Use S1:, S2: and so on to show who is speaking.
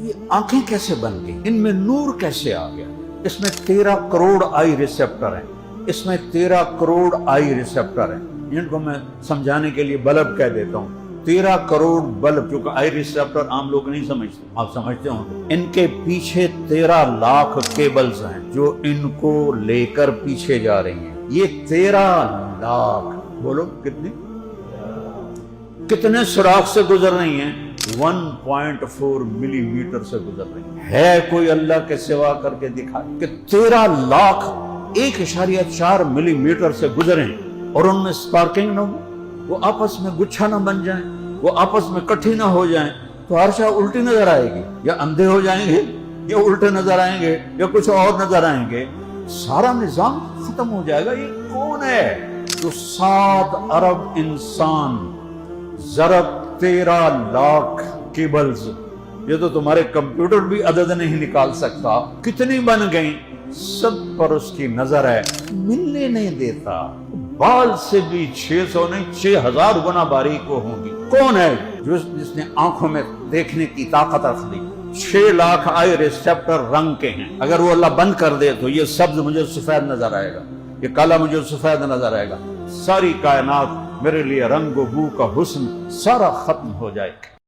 S1: یہ آنکھیں کیسے بن گئی، ان میں نور کیسے آ گیا؟ اس میں 13 کروڑ آئی ریسیپٹر ہیں، اس میں 13 کروڑ آئی ریسیپٹر ہیں، جن کو میں سمجھانے کے لیے بلب کہہ دیتا ہوں۔ 13 کروڑ بلب، کیونکہ آئی ریسیپٹر عام لوگ نہیں سمجھتے، آپ سمجھتے ہوں۔ ان کے پیچھے 13 لاکھ کیبلز ہیں جو ان کو لے کر پیچھے جا رہی ہیں۔ یہ 13 لاکھ، بولو کتنی، کتنے سوراخ سے گزر رہی ہیں؟ 1.4 ملی میٹر سے گزر رہی ہیں۔ ہے کوئی اللہ کے سوا کر کے دکھا کہ 13 لاکھ 1.4 ملی میٹر سے گزریں اور ان میں سپارکنگ نہ ہو، وہ آپس میں گچھا نہ بن جائیں، وہ آپس میں کٹھی نہ ہو جائیں، تو ہر شے الٹی نظر آئے گی، یا اندھے ہو جائیں گے، یا الٹے نظر آئیں گے، یا کچھ اور نظر آئیں گے، سارا نظام ختم ہو جائے گا۔ یہ کون ہے جو 7 ارب انسان ضرب 13 لاکھ کیبلز، یہ تو تمہارے کمپیوٹر بھی عدد نہیں نکال سکتا، کتنی بن گئیں، سب پر اس کی نظر ہے، ملنے نہیں دیتا۔ بال سے بھی 600 نہیں 6000 گنا باریک وہ ہوں گی۔ کون ہے جس نے آنکھوں میں دیکھنے کی طاقت رکھ دی؟ 6 لاکھ آئی ریسیپٹر رنگ کے ہیں، اگر وہ اللہ بند کر دے تو یہ سبز مجھے سفید نظر آئے گا، یہ کالا مجھے سفید نظر آئے گا، ساری کائنات میرے لیے رنگ و بو کا حسن سارا ختم ہو جائے گا۔